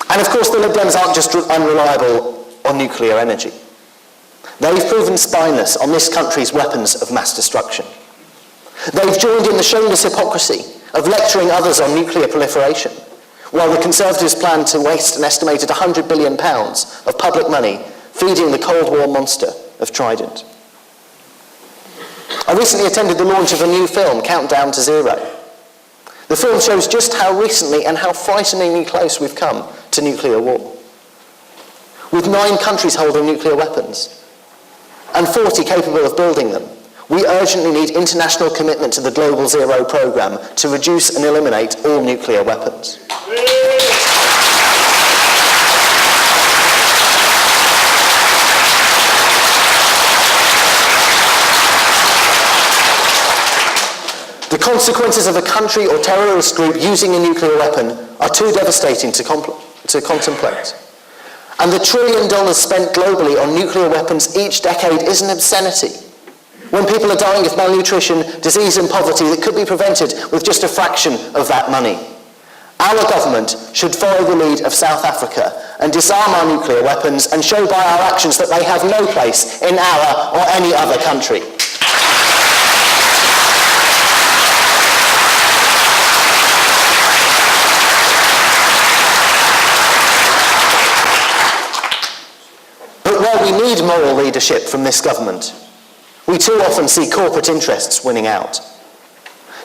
And of course, the Lib Dems aren't just unreliable on nuclear energy. They've proven spineless on this country's weapons of mass destruction. They've joined in the shameless hypocrisy of lecturing others on nuclear proliferation, while the Conservatives plan to waste an estimated £100 billion of public money feeding the Cold War monster of Trident. I recently attended the launch of a new film, Countdown to Zero. The film shows just how recently and how frighteningly close we've come to nuclear war. With 9 countries holding nuclear weapons, and 40 capable of building them, we urgently need international commitment to the Global Zero programme to reduce and eliminate all nuclear weapons. The consequences of a country or terrorist group using a nuclear weapon are too devastating to contemplate. And the $1 trillion spent globally on nuclear weapons each decade is an obscenity, when people are dying of malnutrition, disease and poverty that could be prevented with just a fraction of that money. Our government should follow the lead of South Africa and disarm our nuclear weapons and show by our actions that they have no place in our or any other country. But where we need moral leadership from this government, we too often see corporate interests winning out.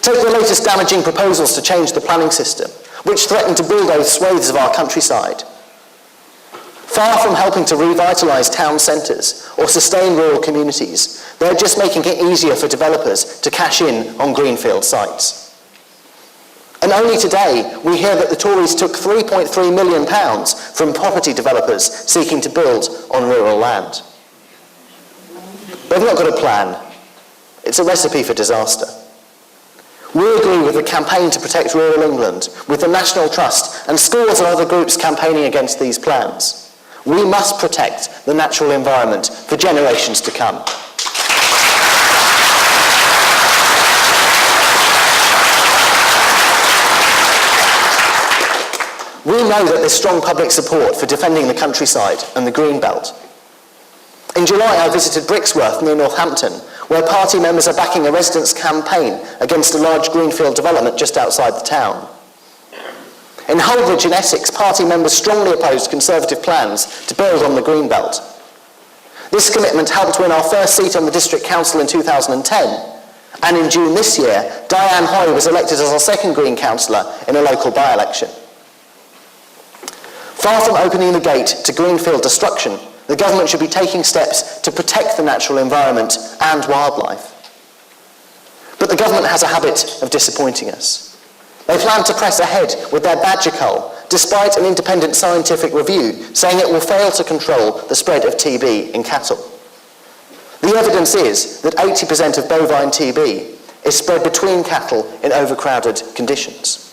Take the latest damaging proposals to change the planning system, which threaten to bulldoze swathes of our countryside. Far from helping to revitalise town centres or sustain rural communities, they're just making it easier for developers to cash in on greenfield sites. And only today, we hear that the Tories took £3.3 million from property developers seeking to build on rural land. They've not got a plan. It's a recipe for disaster. We agree with the Campaign to Protect Rural England, with the National Trust and scores of other groups campaigning against these plans. We must protect the natural environment for generations to come. We know that there's strong public support for defending the countryside and the green belt. In July, I visited Brixworth near Northampton, where party members are backing a residents' campaign against a large greenfield development just outside the town. In Hullbridge in Essex, party members strongly opposed Conservative plans to build on the green belt. This commitment helped win our first seat on the District Council in 2010, and in June this year, Diane Hoy was elected as our second Green councillor in a local by-election. Far from opening the gate to greenfield destruction, the government should be taking steps to protect the natural environment and wildlife. But the government has a habit of disappointing us. They plan to press ahead with their badger cull, despite an independent scientific review saying it will fail to control the spread of TB in cattle. The evidence is that 80% of bovine TB is spread between cattle in overcrowded conditions.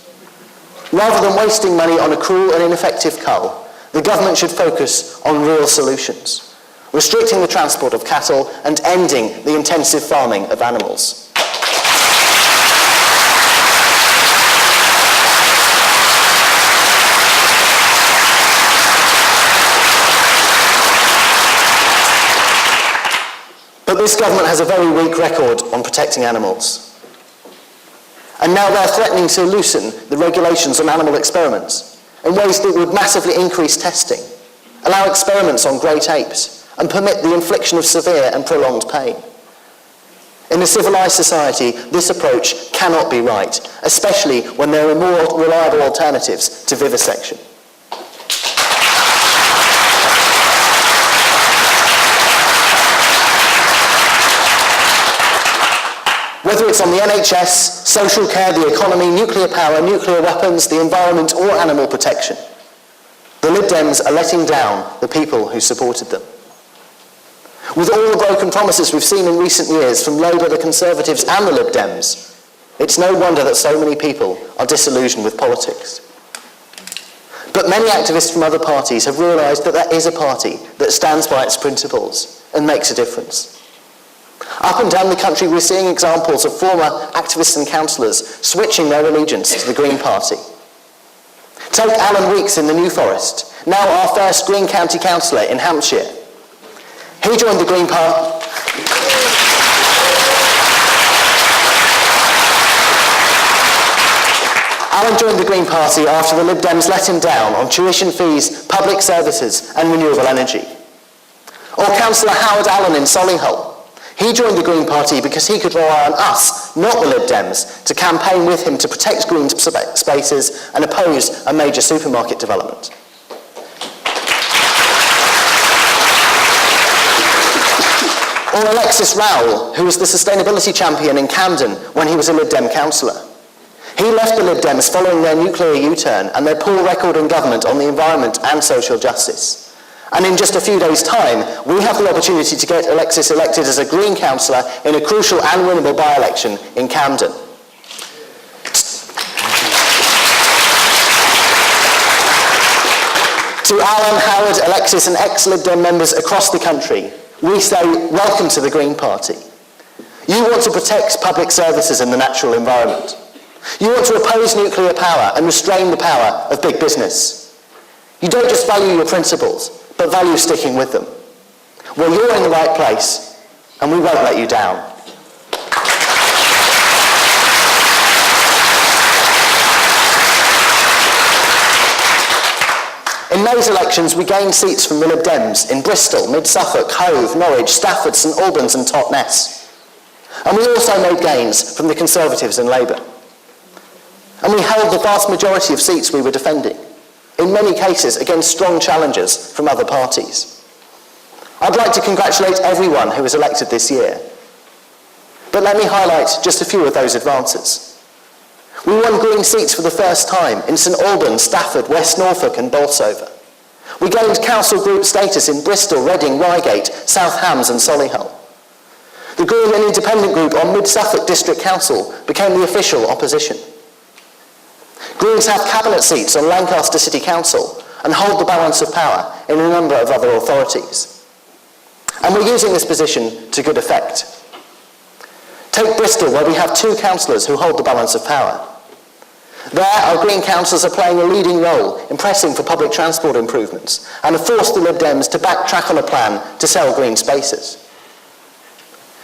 Rather than wasting money on a cruel and ineffective cull, the government should focus on real solutions, restricting the transport of cattle and ending the intensive farming of animals. But this government has a very weak record on protecting animals. And now they're threatening to loosen the regulations on animal experiments in ways that would massively increase testing, allow experiments on great apes, and permit the infliction of severe and prolonged pain. In a civilised society, this approach cannot be right, especially when there are more reliable alternatives to vivisection. Whether it's on the NHS, social care, the economy, nuclear power, nuclear weapons, the environment, or animal protection, the Lib Dems are letting down the people who supported them. With all the broken promises we've seen in recent years from Labour, the Conservatives and the Lib Dems, it's no wonder that so many people are disillusioned with politics. But many activists from other parties have realised that there is a party that stands by its principles and makes a difference. Up and down the country, we're seeing examples of former activists and councillors switching their allegiance to the Green Party. Take Alan Weeks in the New Forest, now our first Green County Councillor in Hampshire. He joined the Green Party. Alan joined the Green Party after the Lib Dems let him down on tuition fees, public services and renewable energy. Or Councillor Howard Allen in Solihull. He joined the Green Party because he could rely on us, not the Lib Dems, to campaign with him to protect green spaces and oppose a major supermarket development. Or Alexis Rowell, who was the sustainability champion in Camden when he was a Lib Dem councillor. He left the Lib Dems following their nuclear U-turn and their poor record in government on the environment and social justice. And in just a few days' time, we have the opportunity to get Alexis elected as a Green councillor in a crucial and winnable by-election in Camden. To Alan, Howard, Alexis and ex-Lib Dem members across the country, we say welcome to the Green Party. You want to protect public services and the natural environment. You want to oppose nuclear power and restrain the power of big business. You don't just value your principles, but value sticking with them. Well, you're in the right place, and we won't let you down. In May's elections, we gained seats from the Lib Dems in Bristol, Mid-Suffolk, Hove, Norwich, Stafford, St Albans and Totnes. And we also made gains from the Conservatives and Labour. And we held the vast majority of seats we were defending, in many cases against strong challengers from other parties. I'd like to congratulate everyone who was elected this year. But let me highlight just a few of those advances. We won Green seats for the first time in St Albans, Stafford, West Norfolk and Bolsover. We gained council group status in Bristol, Reading, Reigate, South Hams and Solihull. The Green and Independent group on Mid-Suffolk District Council became the official opposition. Greens have cabinet seats on Lancaster City Council and hold the balance of power in a number of other authorities. And we're using this position to good effect. Take Bristol, where we have 2 councillors who hold the balance of power. There, our Green councillors are playing a leading role in pressing for public transport improvements and have forced the Lib Dems to backtrack on a plan to sell green spaces.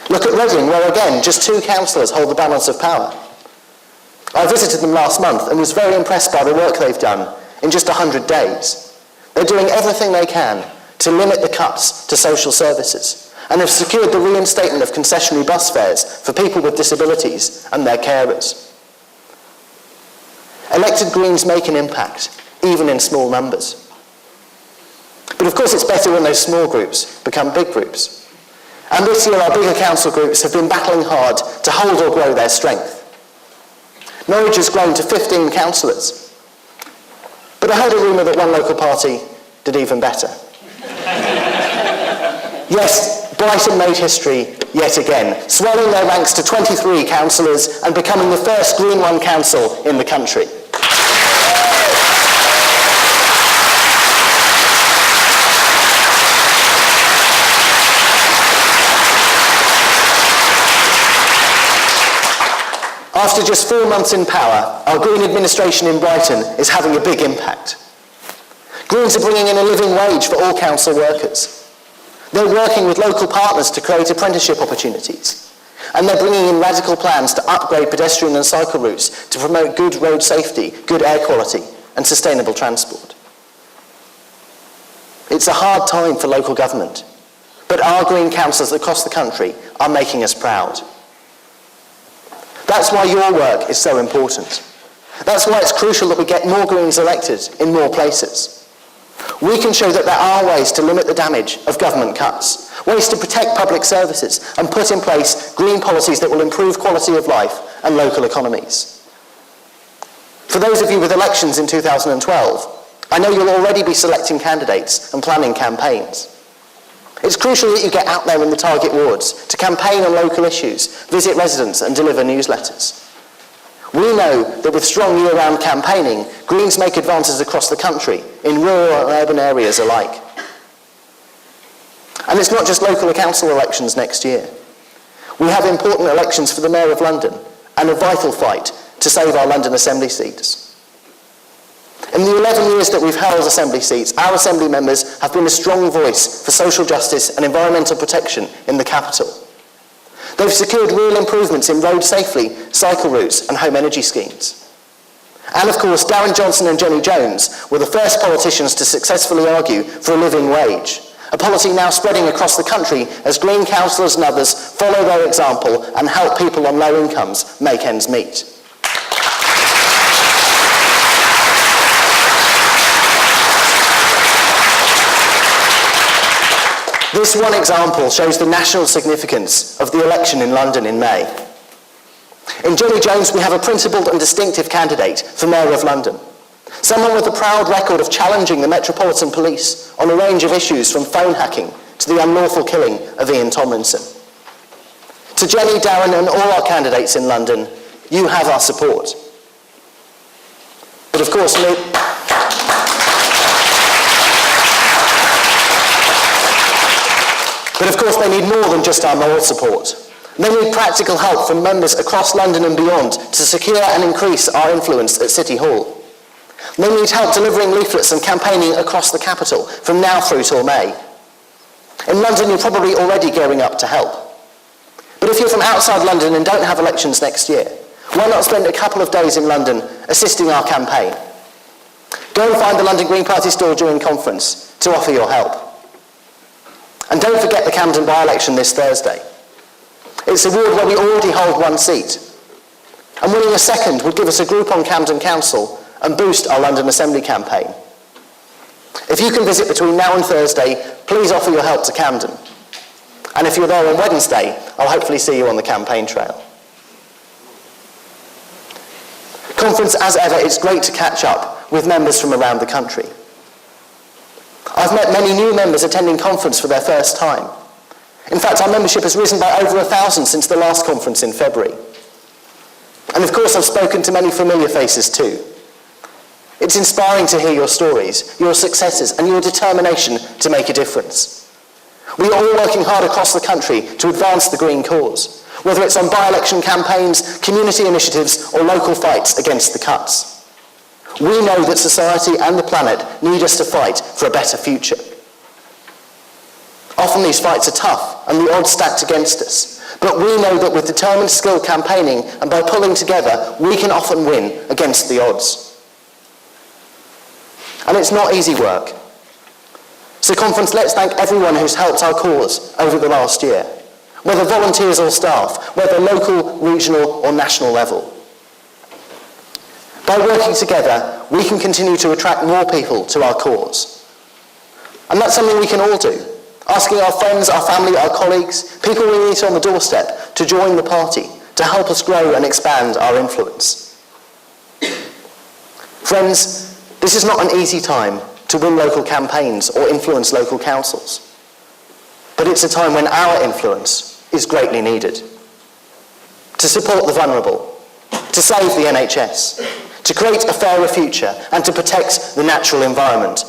Look at Reading, where again, just 2 councillors hold the balance of power. I visited them last month and was very impressed by the work they've done in just 100 days. They're doing everything they can to limit the cuts to social services and have secured the reinstatement of concessionary bus fares for people with disabilities and their carers. Elected Greens make an impact, even in small numbers. But of course it's better when those small groups become big groups. And this year our bigger council groups have been battling hard to hold or grow their strength. Norwich has grown to 15 councillors. But I heard a rumour that one local party did even better. Yes, Brighton made history yet again, swelling their ranks to 23 councillors and becoming the first Green One council in the country. After just 4 months in power, our Green administration in Brighton is having a big impact. Greens are bringing in a living wage for all council workers. They're working with local partners to create apprenticeship opportunities. And they're bringing in radical plans to upgrade pedestrian and cycle routes to promote good road safety, good air quality, and sustainable transport. It's a hard time for local government, but our Green councillors across the country are making us proud. That's why your work is so important. That's why it's crucial that we get more Greens elected in more places. We can show that there are ways to limit the damage of government cuts, ways to protect public services and put in place green policies that will improve quality of life and local economies. For those of you with elections in 2012, I know you'll already be selecting candidates and planning campaigns. It's crucial that you get out there in the target wards to campaign on local issues, visit residents and deliver newsletters. We know that with strong year-round campaigning, Greens make advances across the country, in rural and urban areas alike. And it's not just local council elections next year. We have important elections for the Mayor of London and a vital fight to save our London Assembly seats. In the 11 years that we've held Assembly seats, our Assembly members have been a strong voice for social justice and environmental protection in the capital. They've secured real improvements in road safety, cycle routes and home energy schemes. And of course, Darren Johnson and Jenny Jones were the first politicians to successfully argue for a living wage, a policy now spreading across the country as Green councillors and others follow their example and help people on low incomes make ends meet. This one example shows the national significance of the election in London in May. In Jenny Jones, we have a principled and distinctive candidate for Mayor of London. Someone with a proud record of challenging the Metropolitan Police on a range of issues from phone hacking to the unlawful killing of Ian Tomlinson. To Jenny, Darren and all our candidates in London, you have our support. But of course, they need more than just our moral support. They need practical help from members across London and beyond to secure and increase our influence at City Hall. They need help delivering leaflets and campaigning across the capital from now through till May. In London, you're probably already gearing up to help. But if you're from outside London and don't have elections next year, why not spend a couple of days in London assisting our campaign? Go and find the London Green Party store during conference to offer your help. And don't forget the Camden by-election this Thursday. It's a ward where we already hold one seat. And winning a second would give us a group on Camden Council and boost our London Assembly campaign. If you can visit between now and Thursday, please offer your help to Camden. And if you're there on Wednesday, I'll hopefully see you on the campaign trail. Conference, as ever, it's great to catch up with members from around the country. I've met many new members attending conference for their first time. In fact, our membership has risen by over 1,000 since the last conference in February. And of course, I've spoken to many familiar faces too. It's inspiring to hear your stories, your successes, and your determination to make a difference. We are all working hard across the country to advance the green cause, whether it's on by-election campaigns, community initiatives, or local fights against the cuts. We know that society and the planet need us to fight for a better future. Often these fights are tough and the odds stacked against us, but we know that with determined, skilled campaigning and by pulling together, we can often win against the odds. And it's not easy work. So conference, let's thank everyone who's helped our cause over the last year, whether volunteers or staff, whether local, regional or national level. By working together, we can continue to attract more people to our cause. And that's something we can all do, asking our friends, our family, our colleagues, people we meet on the doorstep to join the party, to help us grow and expand our influence. Friends, this is not an easy time to win local campaigns or influence local councils. But it's a time when our influence is greatly needed. To support the vulnerable, to save the NHS, to create a fairer future and to protect the natural environment.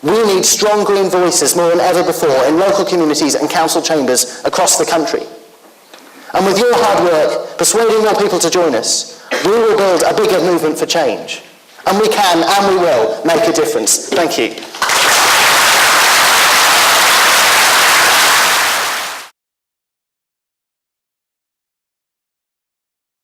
We need strong green voices more than ever before in local communities and council chambers across the country. And with your hard work, persuading more people to join us, we will build a bigger movement for change. And we can and we will make a difference. Thank you.